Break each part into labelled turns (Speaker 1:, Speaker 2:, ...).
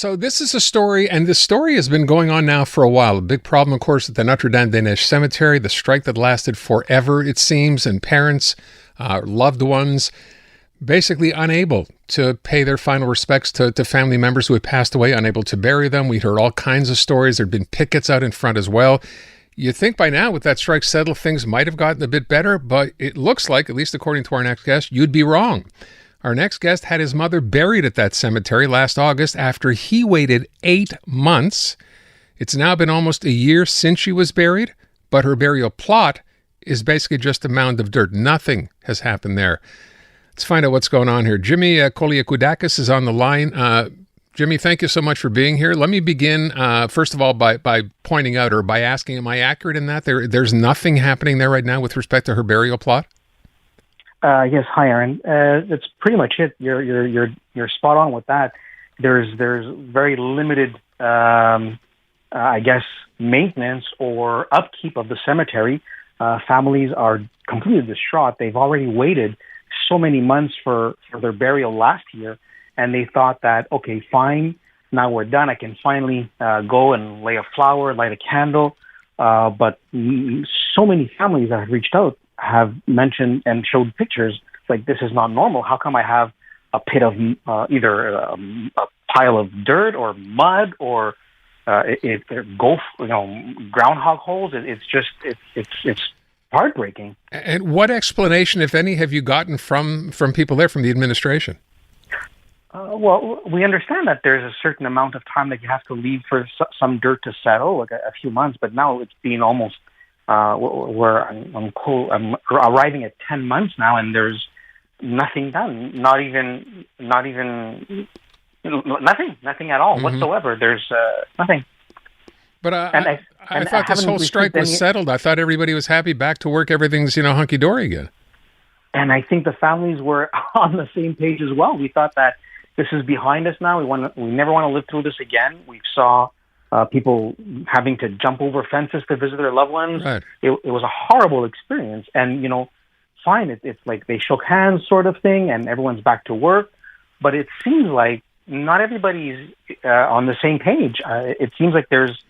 Speaker 1: So this is a story, and this story has been going on now for a while. A big problem, of course, at the Notre-Dame-des-Neiges cemetery, the strike that lasted forever, it seems, and parents, loved ones, basically unable to pay their final respects to family members who had passed away, unable to bury them. We heard all kinds of stories. There had been pickets out in front as well. You'd think by now, with that strike settled, things might have gotten a bit better, but it looks like, at least according to our next guest, you'd be wrong. Our next guest had his mother buried at that cemetery last August after he waited 8 months. It's now been almost a year since she was buried, but her burial plot is basically just a mound of dirt. Nothing has happened there. Let's find out what's going on here. Jimmy Koliakoudakis is on the line. Jimmy, thank you so much for being here. Let me begin, first of all, by pointing out or by asking, am I accurate in that there's nothing happening there right now with respect to her burial plot?
Speaker 2: Yes, hi, Aaron. That's pretty much it. You're spot on with that. There's very limited, I guess, maintenance or upkeep of the cemetery. Families are completely distraught. They've already waited so many months for their burial last year, and they thought that, okay, fine, now we're done. I can finally go and lay a flower, light a candle. But so many families that have reached out have mentioned and showed pictures like, this is not normal. How come I have a pit of either a pile of dirt or mud or groundhog holes? It's heartbreaking.
Speaker 1: And what explanation, if any, have you gotten from people there, from the administration?
Speaker 2: Well, we understand that there's a certain amount of time that you have to leave for some dirt to settle, like a few months. But now it's been almost I'm arriving at 10 months now, and there's nothing done. Not even nothing at all whatsoever. There's nothing.
Speaker 1: But I thought this whole strike was settled. I thought everybody was happy, back to work, everything's hunky dory again.
Speaker 2: And I think the families were on the same page as well. We thought that this is behind us now. We never want to live through this again. We saw people having to jump over fences to visit their loved ones.
Speaker 1: Right.
Speaker 2: It was a horrible experience. And fine, it's like they shook hands, sort of thing, and everyone's back to work. But it seems like not everybody's on the same page. It seems like there's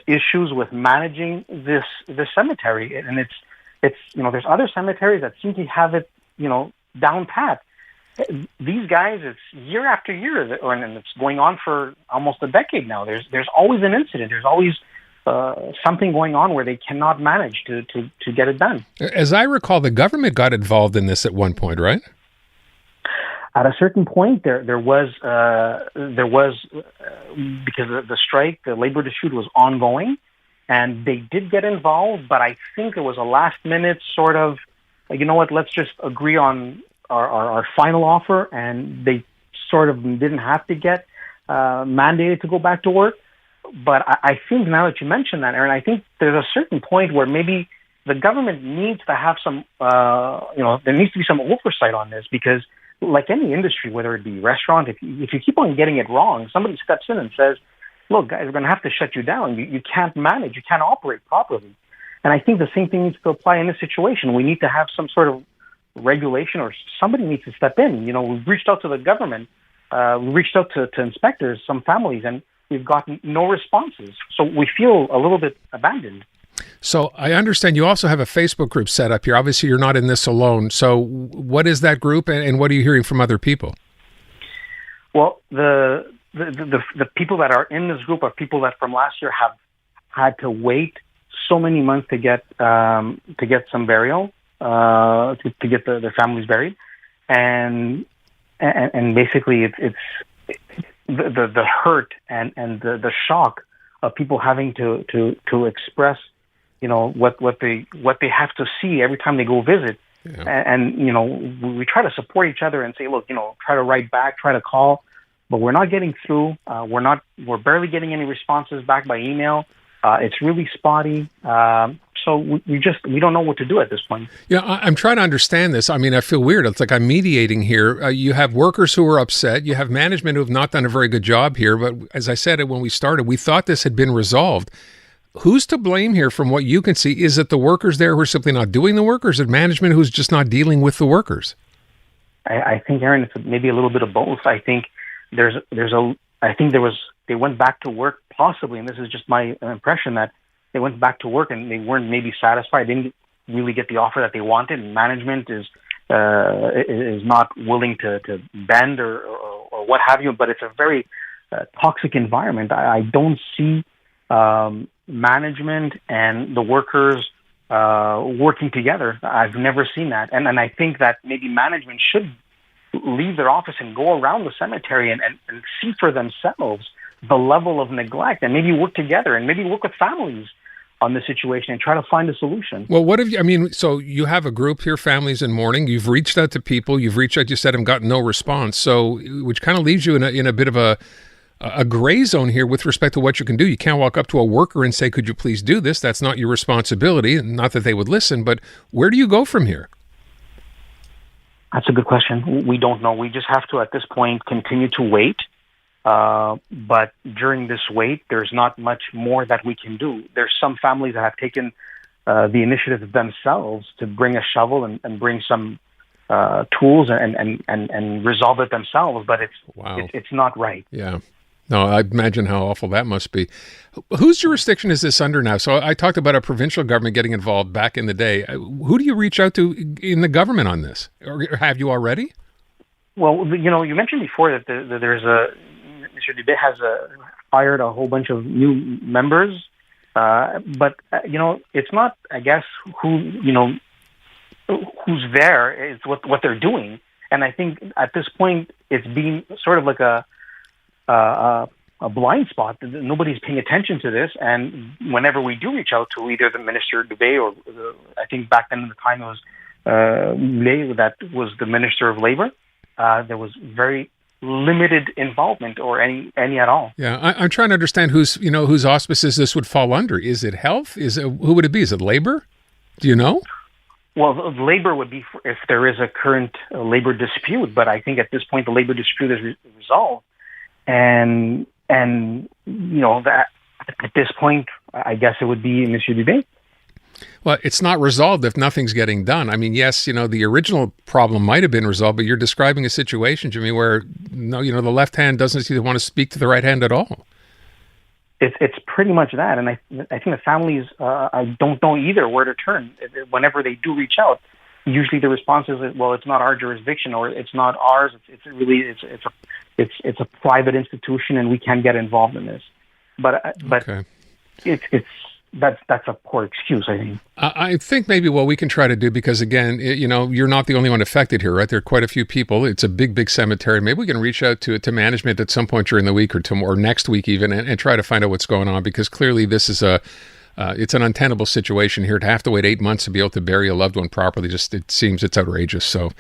Speaker 2: issues with managing this cemetery, and it's there's other cemeteries that seem to have it down pat. These guys, it's year after year, and it's going on for almost a decade now. There's always an incident. There's always something going on where they cannot manage to get it done.
Speaker 1: As I recall, the government got involved in this at one point, right?
Speaker 2: At a certain point, there was because the strike, the labor dispute was ongoing, and they did get involved. But I think it was a last minute sort of, let's just agree on our final offer, and they sort of didn't have to get mandated to go back to work. But I think now that you mentioned that, Aaron, I think there's a certain point where maybe the government needs to have some, there needs to be some oversight on this, because like any industry, whether it be restaurant, if you keep on getting it wrong, somebody steps in and says, look, guys, we're going to have to shut you down. You can't manage, you can't operate properly. And I think the same thing needs to apply in this situation. We need to have some sort of regulation, or somebody needs to step in. We've reached out to the government, we reached out to inspectors, some families, and we've gotten no responses. So we feel a little bit abandoned.
Speaker 1: So I understand you also have a Facebook group set up here. Obviously, you're not in this alone. So what is that group, and what are you hearing from other people?
Speaker 2: Well, the people that are in this group are people that from last year have had to wait so many months to get some burial, to get their families buried, and basically it's the hurt and the shock of people having to express what they have to see every time they go visit. Yeah. And we try to support each other and say, look, try to write back, try to call, but we're not getting through. We're barely getting any responses back by email. It's really spotty. So we don't know what to do at this point.
Speaker 1: Yeah, I'm trying to understand this. I mean, I feel weird. It's like I'm mediating here. You have workers who are upset. You have management who have not done a very good job here. But as I said when we started, we thought this had been resolved. Who's to blame here from what you can see? Is it the workers there who are simply not doing the work, or is it management who's just not dealing with the workers?
Speaker 2: I think, Aaron, it's maybe a little bit of both. I think there's I think they went back to work possibly, and this is just my impression, that they went back to work and they weren't maybe satisfied. They didn't really get the offer that they wanted. And management is not willing to bend or what have you. But it's a very toxic environment. I don't see management and the workers working together. I've never seen that, and I think that maybe management should leave their office and go around the cemetery and see for themselves the level of neglect, and maybe work together and maybe work with families on the situation and try to find a solution.
Speaker 1: Well, what have you, I mean, so you have a group here, Families in Mourning. You've reached out to people. You've reached out, you said, and gotten no response. So, which kind of leaves you in a bit of a gray zone here with respect to what you can do. You can't walk up to a worker and say, could you please do this? That's not your responsibility. Not that they would listen, but where do you go from here?
Speaker 2: That's a good question. We don't know. We just have to, at this point, continue to wait. But during this wait, there's not much more that we can do. There's some families that have taken the initiative themselves to bring a shovel and bring some tools and resolve it themselves, but it's not right.
Speaker 1: Yeah. No, I imagine how awful that must be. Whose jurisdiction is this under now? So I talked about a provincial government getting involved back in the day. Who do you reach out to in the government on this? Or have you already?
Speaker 2: Well, you mentioned before that there's Mr. Dubé has hired a whole bunch of new members, but it's not, I guess, who's there. It's what they're doing, and I think at this point it's been sort of like a blind spot. Nobody's paying attention to this, and whenever we do reach out to either the Minister Dubé or I think back then in the time it was Lay, that was the Minister of Labor, there was very limited involvement or any at all.
Speaker 1: Yeah, I'm trying to understand whose auspices this would fall under. Is it health? Who would it be? Is it labor? Do you know?
Speaker 2: Well, labor would be if there is a current labor dispute, but I think at this point the labor dispute is resolved, and that at this point I guess it would be Monsieur Dubé.
Speaker 1: Well, it's not resolved if nothing's getting done. I mean, yes, the original problem might have been resolved, but you're describing a situation, Jimmy, where the left hand doesn't seem to want to speak to the right hand at all.
Speaker 2: It's pretty much that, and I think the families I don't know either where to turn. Whenever they do reach out, usually the response is, well, it's not our jurisdiction or it's not ours. It's a private institution and we can't get involved in this. But
Speaker 1: okay.
Speaker 2: That's a poor excuse, I think.
Speaker 1: I think maybe what we can try to do, because again, you're not the only one affected here, right? There are quite a few people. It's a big cemetery. Maybe we can reach out to management at some point during the week or next week even, and try to find out what's going on, because clearly this is it's an untenable situation here. To have to wait 8 months to be able to bury a loved one properly, it seems it's outrageous. So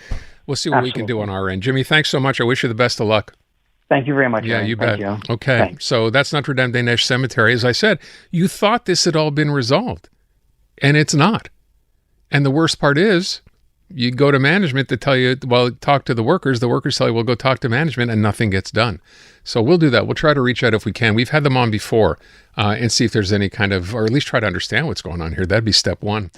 Speaker 1: we'll see what we can do on our end. Jimmy, thanks so much. I wish you the best of luck.
Speaker 2: Thank you very much.
Speaker 1: Yeah,
Speaker 2: Ryan.
Speaker 1: you bet.
Speaker 2: You.
Speaker 1: Okay,
Speaker 2: Thanks.
Speaker 1: So that's Notre-Dame-des-Neiges Cemetery. As I said, you thought this had all been resolved, and it's not. And the worst part is, you go to management to tell you, well, talk to the workers. The workers tell you, well, go talk to management, and nothing gets done. So we'll do that. We'll try to reach out if we can. We've had them on before and see if there's any kind of, or at least try to understand what's going on here. That'd be step one.